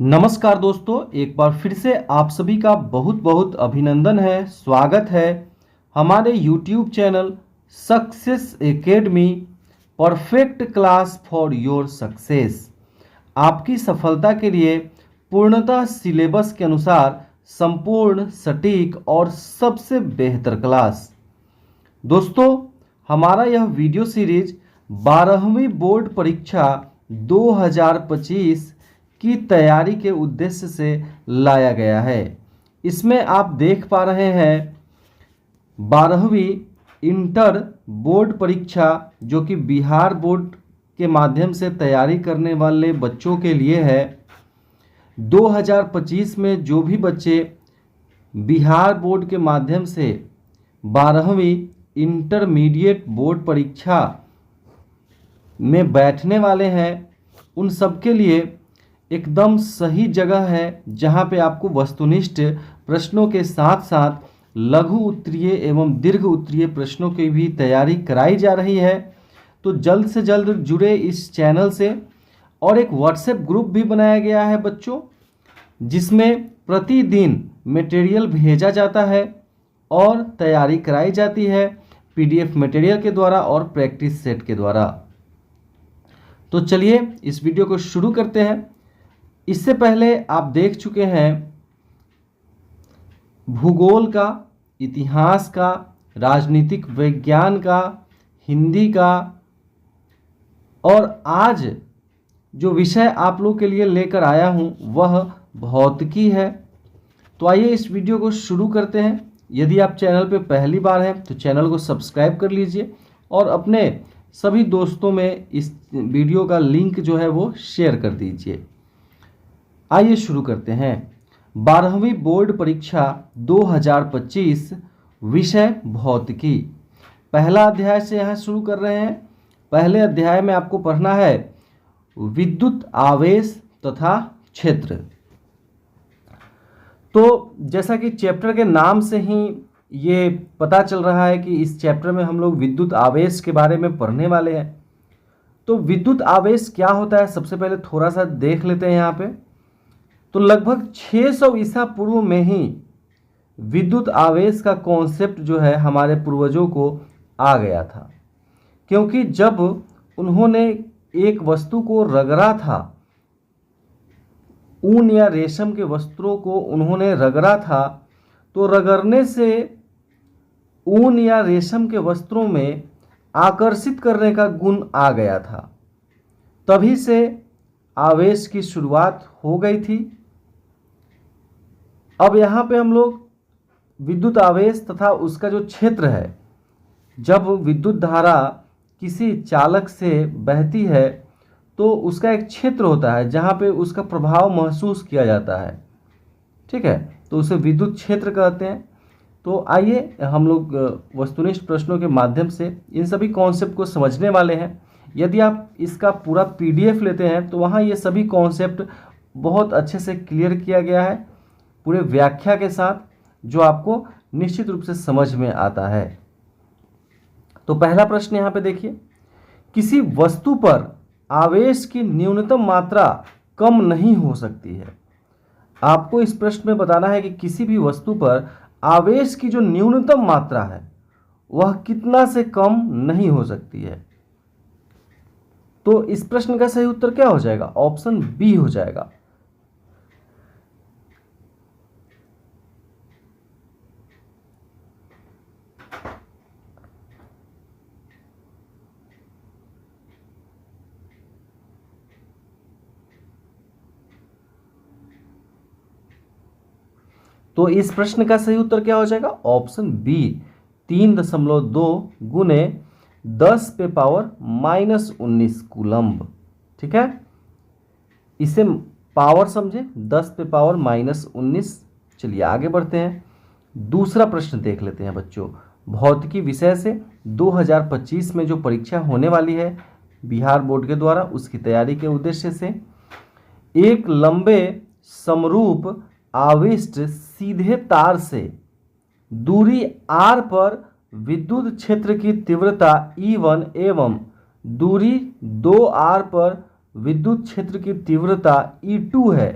नमस्कार दोस्तों, एक बार फिर से आप सभी का बहुत बहुत अभिनंदन है, स्वागत है हमारे YouTube channel success academy perfect class for your success. आपकी सफलता के लिए पूर्णतः सिलेबस के अनुसार संपूर्ण, सटीक और सबसे बेहतर क्लास। दोस्तों, हमारा यह वीडियो सीरीज 12वीं बोर्ड परीक्षा 2025 की तैयारी के उद्देश्य से लाया गया है। इसमें आप देख पा रहे हैं 12वीं इंटर बोर्ड परीक्षा जो कि बिहार बोर्ड के माध्यम से तैयारी करने वाले बच्चों के लिए है। 2025 में जो भी बच्चे बिहार बोर्ड के माध्यम से 12वीं इंटरमीडिएट बोर्ड परीक्षा में बैठने वाले हैं, उन सब के लिए एकदम सही जगह है जहां पे आपको वस्तुनिष्ठ प्रश्नों के साथ साथ लघु उत्तरीय एवं दीर्घ उत्तरीय प्रश्नों की भी तैयारी कराई जा रही है। तो जल्द से जल्द जुड़े इस चैनल से। और एक व्हाट्सएप ग्रुप भी बनाया गया है बच्चों, जिसमें प्रतिदिन मटेरियल भेजा जाता है और तैयारी कराई जाती है पीडीएफ मटेरियल के द्वारा और प्रैक्टिस सेट के द्वारा। तो चलिए इस वीडियो को शुरू करते हैं। इससे पहले आप देख चुके हैं भूगोल का, इतिहास का, राजनीतिक विज्ञान का, हिंदी का, और आज जो विषय आप लोग के लिए लेकर आया हूं वह भौतिकी है। तो आइए इस वीडियो को शुरू करते हैं। यदि आप चैनल पे पहली बार हैं तो चैनल को सब्सक्राइब कर लीजिए और अपने सभी दोस्तों में इस वीडियो का लिंक जो है वो शेयर कर दीजिए। आइए शुरू करते हैं। 12वीं बोर्ड परीक्षा 2025 विषय भौतिकी। पहला अध्याय से यहाँ शुरू कर रहे हैं। पहले अध्याय में आपको पढ़ना है विद्युत आवेश तथा क्षेत्र। तो जैसा कि चैप्टर के नाम से ही ये पता चल रहा है कि इस चैप्टर में हम लोग विद्युत आवेश के बारे में पढ़ने वाले हैं। तो विद्युत आवेश क्या होता है, सबसे पहले थोड़ा सा देख लेते हैं यहाँ पे। तो लगभग 600 ईसा पूर्व में ही विद्युत आवेश का कॉन्सेप्ट जो है हमारे पूर्वजों को आ गया था, क्योंकि जब उन्होंने एक वस्तु को रगड़ा था, ऊन या रेशम के वस्त्रों को उन्होंने रगड़ा था, तो रगड़ने से ऊन या रेशम के वस्त्रों में आकर्षित करने का गुण आ गया था। तभी से आवेश की शुरुआत हो गई थी। अब यहाँ पे हम लोग विद्युत आवेश तथा उसका जो क्षेत्र है, जब विद्युत धारा किसी चालक से बहती है तो उसका एक क्षेत्र होता है जहाँ पे उसका प्रभाव महसूस किया जाता है। ठीक है, तो उसे विद्युत क्षेत्र कहते हैं। तो आइए हम लोग वस्तुनिष्ठ प्रश्नों के माध्यम से इन सभी कॉन्सेप्ट को समझने वाले हैं। यदि आप इसका पूरा पीडीएफ लेते हैं तो वहाँ ये सभी कॉन्सेप्ट बहुत अच्छे से क्लियर किया गया है, पूरे व्याख्या के साथ, जो आपको निश्चित रूप से समझ में आता है। तो पहला प्रश्न यहाँ पे देखिए, किसी वस्तु पर आवेश की न्यूनतम मात्रा कम नहीं हो सकती है। आपको इस प्रश्न में बताना है कि किसी भी वस्तु पर आवेश की जो न्यूनतम मात्रा है वह कितना से कम नहीं हो सकती है। तो इस प्रश्न का सही उत्तर क्या हो जाएगा? ऑप्शन बी हो जाएगा। तो इस प्रश्न का सही उत्तर क्या हो जाएगा? ऑप्शन बी, 3.2 गुने 10 पे पावर -19 कूलम्ब। ठीक है, इसे पावर समझे, 10 पे पावर -19। चलिए आगे बढ़ते हैं। दूसरा प्रश्न देख लेते हैं बच्चों, भौतिकी विषय से 2025 में जो परीक्षा होने वाली है बिहार बोर्ड के द्वारा, उसकी तैयारी के उद्देश्य से। एक लंबे समरूप आविष्ट सीधे तार से दूरी r पर विद्युत क्षेत्र की तीव्रता E1 एवं दूरी 2r पर विद्युत क्षेत्र की तीव्रता E2 है।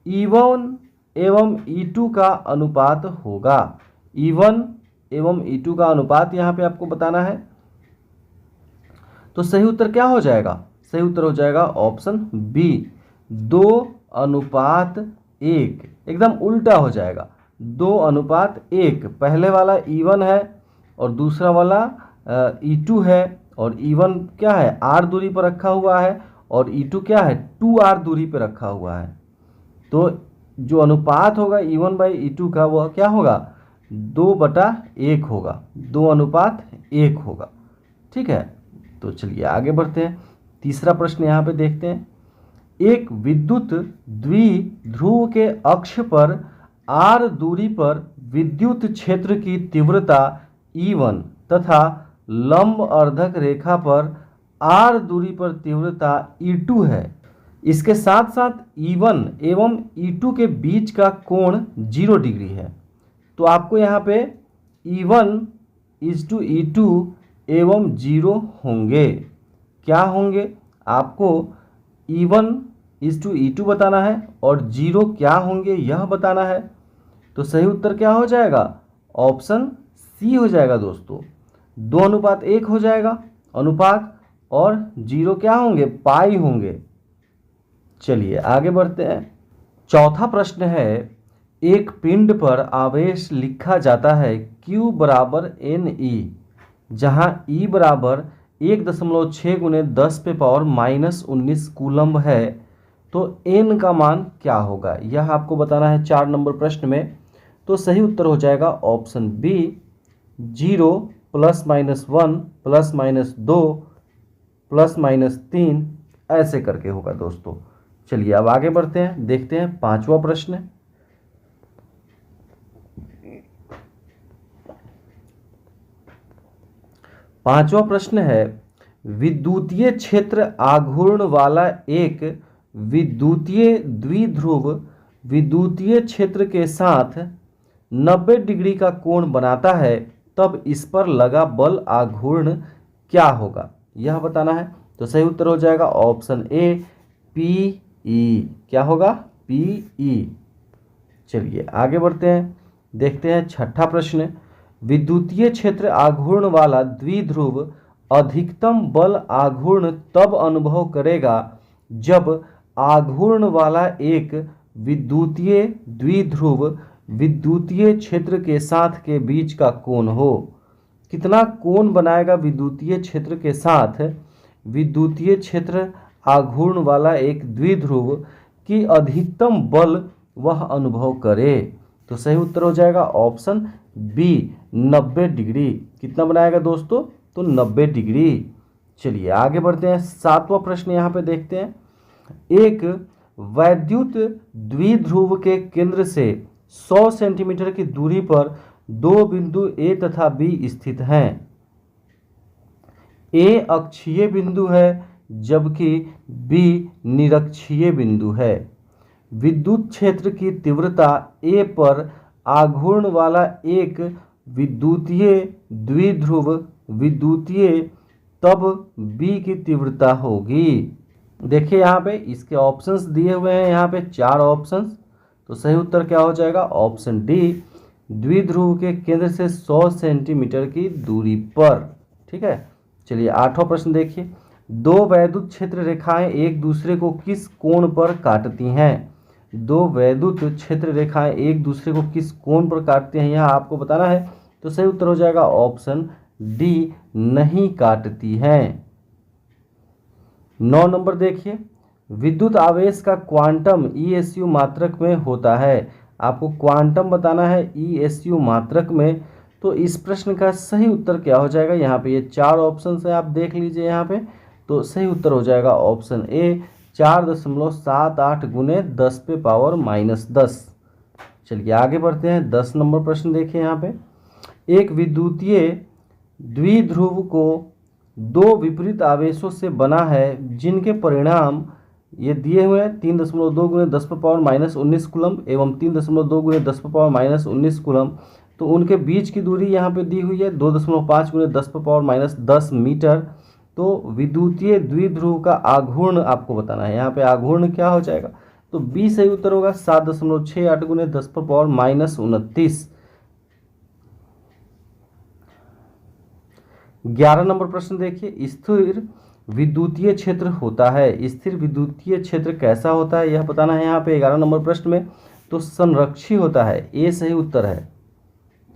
E1 एवं E2 का अनुपात होगा। E1 एवं E2 का अनुपात यहाँ पे आपको बताना है। तो सही उत्तर क्या हो जाएगा? सही उत्तर हो जाएगा ऑप्शन बी, 2:1। एकदम उल्टा हो जाएगा, 2:1। पहले वाला E1 है और दूसरा वाला E2 है, और E1 क्या है, r दूरी पर रखा हुआ है, और E2 क्या है, 2r दूरी पर रखा हुआ है। तो जो अनुपात होगा E1/E2 का वह क्या होगा, 2/1 होगा, 2:1 होगा। ठीक है, तो चलिए आगे बढ़ते हैं। तीसरा प्रश्न यहाँ पे देखते हैं। एक विद्युत द्विध्रुव के अक्ष पर r दूरी पर विद्युत क्षेत्र की तीव्रता E1 तथा लंब अर्धक रेखा पर r दूरी पर तीव्रता E2 है। इसके साथ साथ E1 एवं E2 के बीच का कोण 0 डिग्री है। तो आपको यहाँ पे E1:E2 एवं 0 होंगे। क्या होंगे? आपको E1:E2 बताना है और 0 क्या होंगे यह बताना है। तो सही उत्तर क्या हो जाएगा? ऑप्शन सी हो जाएगा दोस्तों, 2:1 हो जाएगा अनुपात, और 0 क्या होंगे, पाई होंगे। चलिए आगे बढ़ते हैं। चौथा प्रश्न है, एक पिंड पर आवेश लिखा जाता है Q बराबर NE, जहां E बराबर 1.6 × 10⁻⁻19 कूलम्ब है। तो N का मान क्या होगा, यह आपको बताना है 4 नंबर प्रश्न में। तो सही उत्तर हो जाएगा ऑप्शन बी, 0 +-1 +-2 +-3 ऐसे करके होगा दोस्तों। चलिए अब आगे बढ़ते हैं, देखते हैं 5वां प्रश्न। पांचवा प्रश्न है, विद्युतीय क्षेत्र आघूर्ण वाला एक विद्युतीय द्विध्रुव विद्युतीय क्षेत्र के साथ 90 डिग्री का कोण बनाता है, तब इस पर लगा बल आघूर्ण क्या होगा, यह बताना है। तो सही उत्तर हो जाएगा ऑप्शन ए, PE। क्या होगा? PE। चलिए आगे बढ़ते हैं, देखते हैं 6ठा प्रश्न। विद्युतीय क्षेत्र आघूर्ण वाला द्विध्रुव अधिकतम बल आघूर्ण तब अनुभव करेगा जब आघूर्ण वाला एक विद्युतीय द्विध्रुव विद्युतीय क्षेत्र के साथ के बीच का कोण हो। कितना कोण बनाएगा विद्युतीय क्षेत्र के साथ विद्युतीय क्षेत्र आघूर्ण वाला एक द्विध्रुव की अधिकतम बल वह अनुभव करे? तो सही उत्तर हो जाएगा ऑप्शन बी, 90 डिग्री। कितना बनाएगा दोस्तों? तो 90 डिग्री। चलिए आगे बढ़ते हैं, 7वां प्रश्न यहाँ पे देखते हैं। एक वैद्युत द्विध्रुव के केंद्र से 100 सेंटीमीटर की दूरी पर दो बिंदु ए तथा बी स्थित हैं। ए अक्षीय बिंदु है जबकि बी निरक्षीय बिंदु है। विद्युत क्षेत्र की तीव्रता ए पर आघूर्ण वाला एक विद्युतीय द्विध्रुव विद्युतीय तब बी की तीव्रता होगी। देखिए यहाँ पे इसके ऑप्शंस दिए हुए हैं, यहाँ पे 4 ऑप्शंस। तो सही उत्तर क्या हो जाएगा? ऑप्शन डी, द्विध्रुव के केंद्र से 100 सेंटीमीटर की दूरी पर। ठीक है, चलिए 8वां प्रश्न देखिए। दो वैद्युत क्षेत्र रेखाएं एक दूसरे को किस कोण पर काटती हैं? दो वैद्युत क्षेत्र रेखाएं एक दूसरे को किस कोण पर काटती हैं, यह आपको बताना है। तो सही उत्तर हो जाएगा ऑप्शन डी, नहीं काटती हैं। 9 नंबर देखिए, विद्युत आवेश का क्वांटम ESU मात्रक में होता है। आपको क्वांटम बताना है ESU मात्रक में। तो इस प्रश्न का सही उत्तर क्या हो जाएगा? यहाँ पे ये 4 ऑप्शन है, आप देख लीजिए यहाँ पे। तो सही उत्तर हो जाएगा ऑप्शन ए, 4.78 × 10⁻−10। चलिए आगे बढ़ते हैं, 10 नंबर प्रश्न देखिए यहाँ पे। एक विद्युतीय द्विध्रुव को दो विपरीत आवेशों से बना है जिनके परिणाम ये दिए हुए हैं, 3.2 × 10⁻−19 कूलम्ब एवं 3.2 × 10⁻−19 कूलम्ब। तो उनके बीच की दूरी यहाँ पे दी हुई है 2.5 × 10⁻−10 मीटर। तो विद्युतीय द्विध्रुव का आघूर्ण आपको बताना है। यहाँ पे आघूर्ण क्या हो जाएगा? तो बी सही उत्तर होगा 7.68 गुने 10⁻−29। 11 नंबर प्रश्न देखिए, स्थिर विद्युतीय क्षेत्र होता है। स्थिर विद्युतीय क्षेत्र कैसा होता है यह बताना है यहाँ पे 11 नंबर प्रश्न में। तो संरक्षी होता है, ए सही उत्तर है।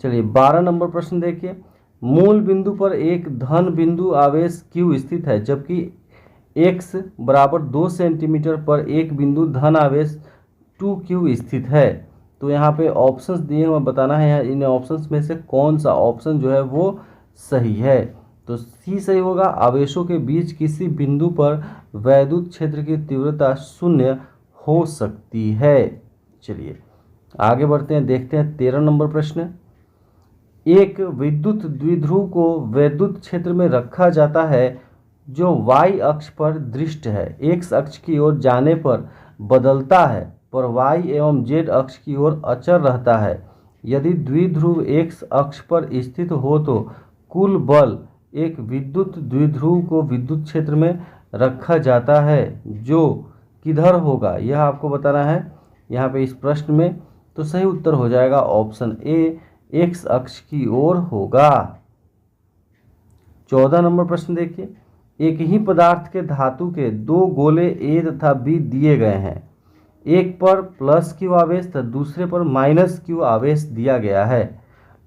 चलिए 12 नंबर प्रश्न देखिए, मूल बिंदु पर एक धन बिंदु आवेश Q स्थित है, जबकि x बराबर 2 सेंटीमीटर पर एक बिंदु धन आवेश 2Q स्थित है। तो यहाँ पे ऑप्शंस दिए हुए बताना है, इन ऑप्शंस में से कौन सा ऑप्शन जो है वो सही है। तो सी सही होगा, आवेशों के बीच किसी बिंदु पर वैद्युत क्षेत्र की तीव्रता 0 हो सकती है। चलिए आगे बढ़ते हैं, देखते हैं 13 नंबर प्रश्न। एक विद्युत द्विध्रुव को वैद्युत क्षेत्र में रखा जाता है जो y अक्ष पर दृष्ट है, x अक्ष की ओर जाने पर बदलता है पर y एवं z अक्ष की ओर अचर रहता है। यदि द्विध्रुव x अक्ष पर स्थित हो तो कुल बल एक विद्युत द्विध्रुव को विद्युत क्षेत्र में रखा जाता है जो किधर होगा यह आपको बताना है यहाँ पे इस प्रश्न में। तो सही उत्तर हो जाएगा ऑप्शन ए, एक्स अक्ष की ओर होगा। 14 नंबर प्रश्न देखिए, एक ही पदार्थ के धातु के दो गोले ए तथा बी दिए गए हैं, एक पर +Q आवेश तथा दूसरे पर -Q आवेश दिया गया है।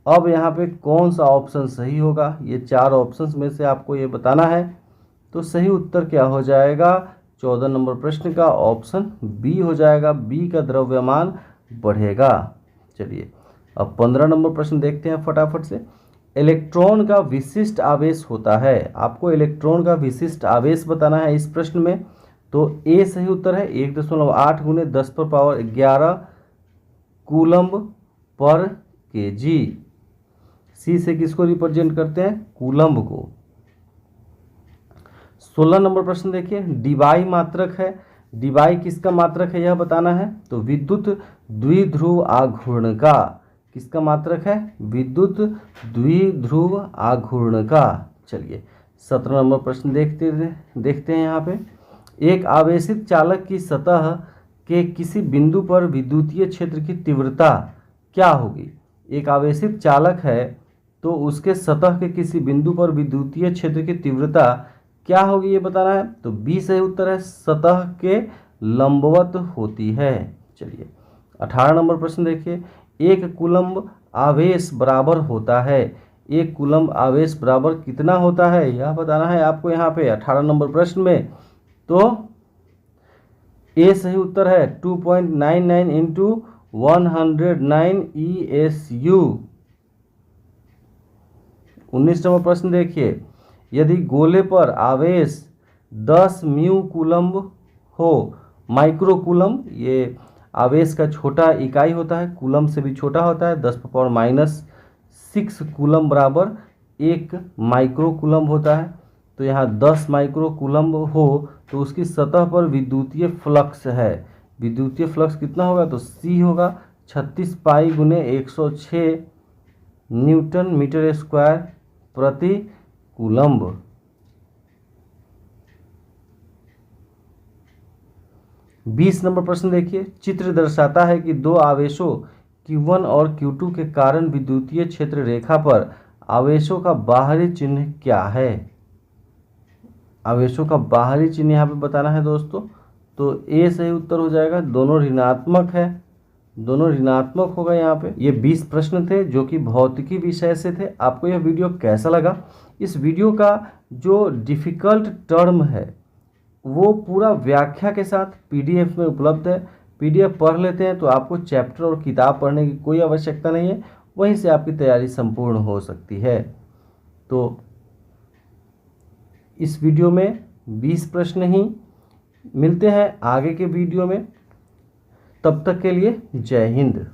अब यहाँ पे कौन सा ऑप्शन सही होगा, ये 4 ऑप्शंस में से आपको ये बताना है। तो सही उत्तर क्या हो जाएगा 14 नंबर प्रश्न का, ऑप्शन बी हो जाएगा, बी का द्रव्यमान बढ़ेगा। चलिए अब 15 नंबर प्रश्न देखते हैं फटाफट से। इलेक्ट्रॉन का विशिष्ट आवेश होता है, आपको इलेक्ट्रॉन का विशिष्ट आवेश बताना है इस प्रश्न में। तो ए सही उत्तर है, 1.8 गुने 10⁻11 कूलम्ब पर kg। सी से किसको रिप्रेजेंट करते हैं, कूलम्ब को। 16 नंबर प्रश्न देखिए, डिबाई मात्रक है, डिबाई किसका मात्रक है यह बताना है। तो विद्युत द्विध्रुव आघूर्ण का, किसका मात्रक है, विद्युत द्विध्रुव आघूर्ण का। चलिए 17 नंबर प्रश्न देखते हैं यहाँ पे। एक आवेशित चालक की सतह के किसी बिंदु पर विद्युतीय क्षेत्र की तीव्रता क्या होगी। एक आवेशित चालक है तो उसके सतह के किसी बिंदु पर विद्युतीय क्षेत्र की तीव्रता क्या होगी ये बताना है। तो बी सही उत्तर है, सतह के लंबवत होती है। चलिए 18 नंबर प्रश्न देखिए, एक कूलम्ब आवेश बराबर होता है, एक कूलम्ब आवेश बराबर कितना होता है यह बताना है आपको यहाँ पे 18 नंबर प्रश्न में। तो ए सही उत्तर है, 2.99 इंटू 109 ESU। 19 नंबर प्रश्न देखिए, यदि गोले पर आवेश 10 म्यू कूलम्ब हो, माइक्रो कूलम्ब ये आवेश का छोटा इकाई होता है, कूलम्ब से भी छोटा होता है, 10⁻6 कूलम्ब बराबर 1 माइक्रो कूलम्ब होता है। तो यहाँ 10 माइक्रो कूलम्ब हो तो उसकी सतह पर विद्युतीय फ्लक्स है, विद्युतीय फ्लक्स कितना होगा, तो सी होगा 36 पाई गुने 106 न्यूटन मीटर स्क्वायर प्रति कूलम्ब। बीस नंबर प्रश्न देखिए, चित्र दर्शाता है कि दो आवेशों Q1 और Q2 के कारण विद्युतीय क्षेत्र रेखा पर आवेशों का बाहरी चिन्ह क्या है। आवेशों का बाहरी चिन्ह यहाँ पे बताना है दोस्तों। तो ए सही उत्तर हो जाएगा, दोनों ऋणात्मक है, दोनों ऋणात्मक होगा यहाँ पे। ये 20 प्रश्न थे जो कि भौतिकी विषय से थे। आपको यह वीडियो कैसा लगा, इस वीडियो का जो डिफ़िकल्ट टर्म है वो पूरा व्याख्या के साथ PDF में उपलब्ध है। PDF पढ़ लेते हैं तो आपको चैप्टर और किताब पढ़ने की कोई आवश्यकता नहीं है, वहीं से आपकी तैयारी संपूर्ण हो सकती है। तो इस वीडियो में 20 प्रश्न ही, मिलते हैं आगे के वीडियो में, तब तक के लिए जय हिंद।